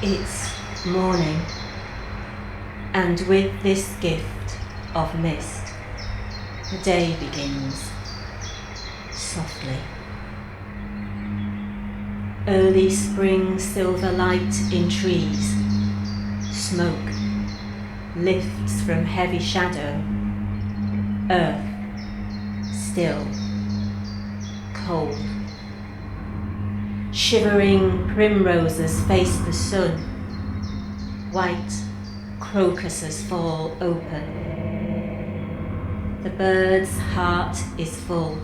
It's morning, and with this gift of mist, the day begins softly. Early spring silver light in trees, smoke lifts from heavy shadow, earth still, cold. Shivering primroses face the sun, white crocuses fall open. The bird's heart is full.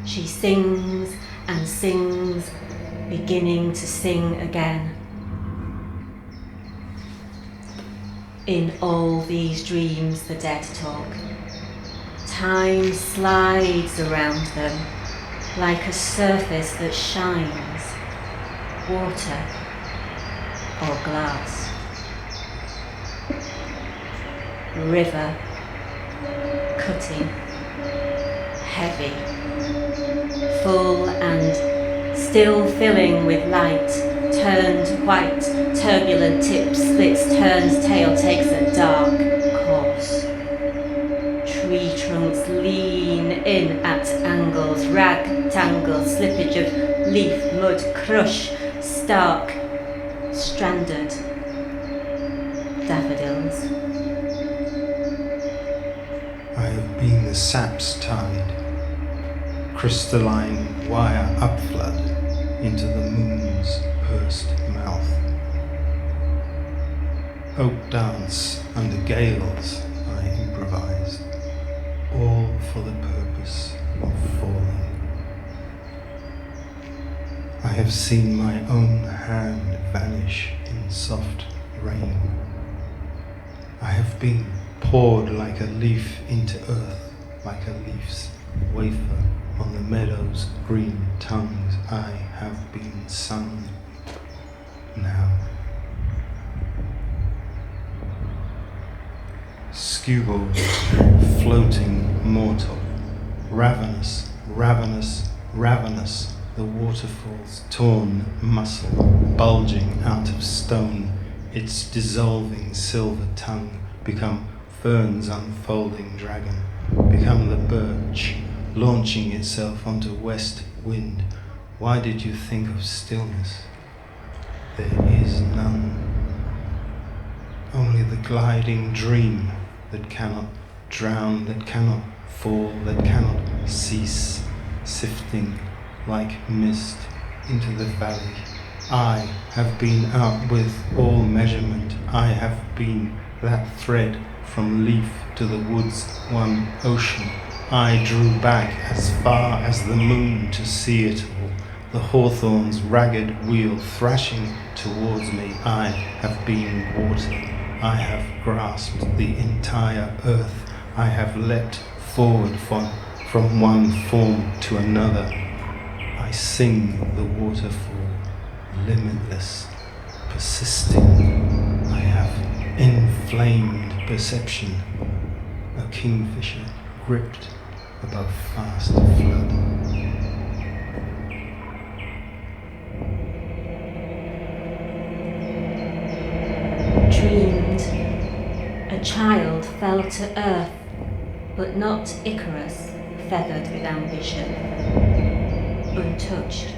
She sings and sings, beginning to sing again. In all these dreams the dead talk. Time slides around them like a surface that shines, water or glass. River, cutting, heavy, full and still filling with light, turned white, turbulent tip splits, turns tail, takes a dark course. Tree trunks lean in at angles, rectangle, slippage of leaf, mud, crush, stark, stranded daffodils. I have been the sap's tide, crystalline wire upflood into the moon's pursed mouth. Oak dance under gales I improvised, all for the purpose of falling. I have seen my own hand vanish in soft rain. I have been poured like a leaf into earth, like a leaf's wafer on the meadow's green tongues. I have been sung now. Skewbald, floating mortal, ravenous, ravenous, ravenous, the waterfall's torn muscle, bulging out of stone, its dissolving silver tongue, become fern's unfolding dragon, become the birch, launching itself onto west wind. Why did you think of stillness? There is none. Only the gliding dream that cannot drown, that cannot fall, that cannot cease, sifting like mist into the valley. I have been out with all measurement. I have been that thread from leaf to the woods, one ocean. I drew back as far as the moon to see it all, the hawthorn's ragged wheel thrashing towards me. I have been water. I have grasped the entire earth. I have leapt forward from one form to another. I sing the waterfall, limitless, persisting. I have inflamed perception, a kingfisher gripped above fast flood. Dreamed a child fell to earth, but not Icarus, feathered with ambition, untouched.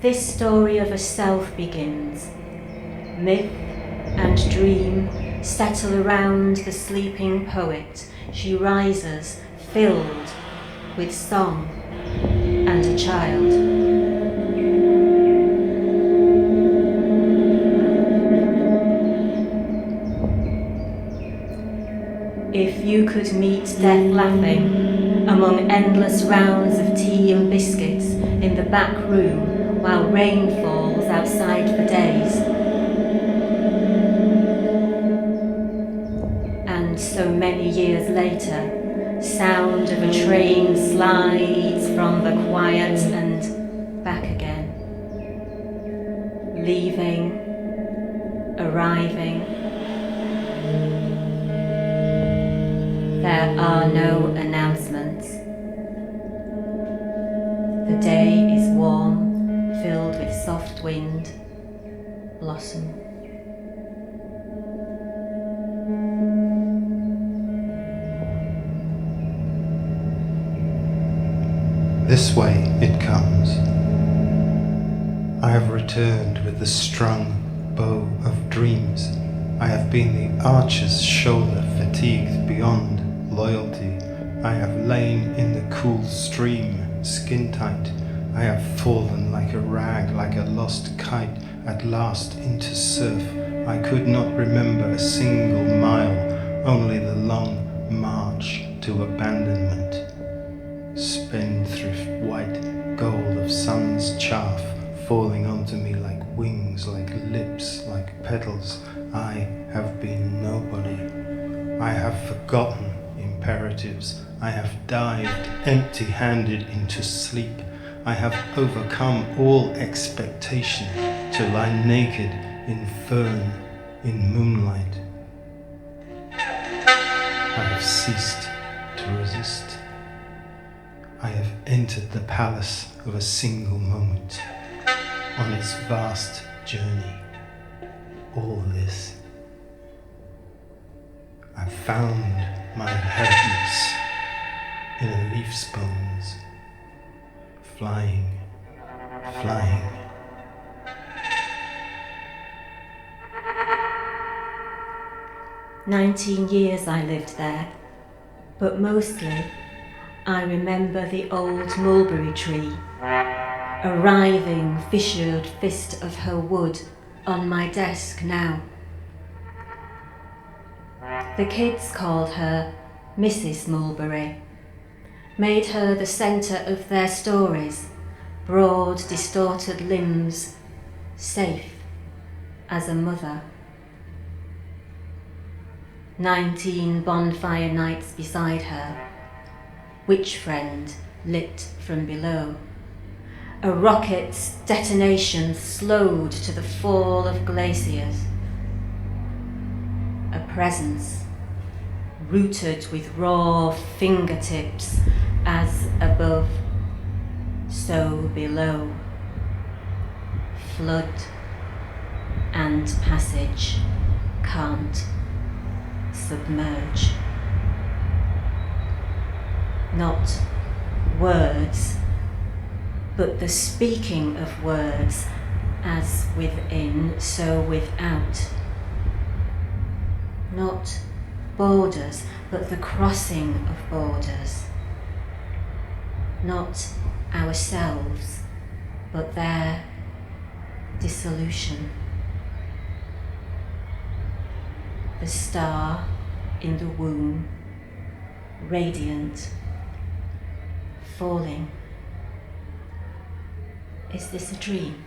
This story of a self begins. Myth and dream settle around the sleeping poet. She rises, filled with song and a child. If you could meet death laughing among endless rounds of tea and biscuits in the back room while rain falls outside for days, and so many years later, sound of a train slides from the quiet and back again, leaving, arriving. There are no announcements. The day is warm, filled with soft wind, blossom. This way it comes. I have returned with the strung bow of dreams. I have been the archer's shoulder, fatigued beyond loyalty. I have lain in the cool stream, skin tight. I have fallen like a rag, like a lost kite, at last into surf. I could not remember a single mile, only the long march to abandonment. Spendthrift white gold of sun's chaff falling onto me like wings, like lips, like petals. I have been nobody. I have forgotten imperatives. I have dived empty-handed into sleep. I have overcome all expectation to lie naked in fern, in moonlight. I have ceased to resist. I have entered the palace of a single moment on its vast journey. All this. I found my inheritance in a leaf's bones, flying, flying. "19 years I lived there, but mostly I remember the old mulberry tree, a writhing, fissured fist of her wood on my desk now. The kids called her Mrs. Mulberry, made her the centre of their stories, broad, distorted limbs, safe as a mother. 19 bonfire nights beside her, witch friend lit from below. A rocket's detonation slowed to the fall of glaciers. A presence rooted with raw fingertips, as above, so below. Flood and passage can't submerge. Not words, but the speaking of words, as within, so without. Not borders, but the crossing of borders. Not ourselves, but their dissolution. The star in the womb, radiant, falling. Is this a dream?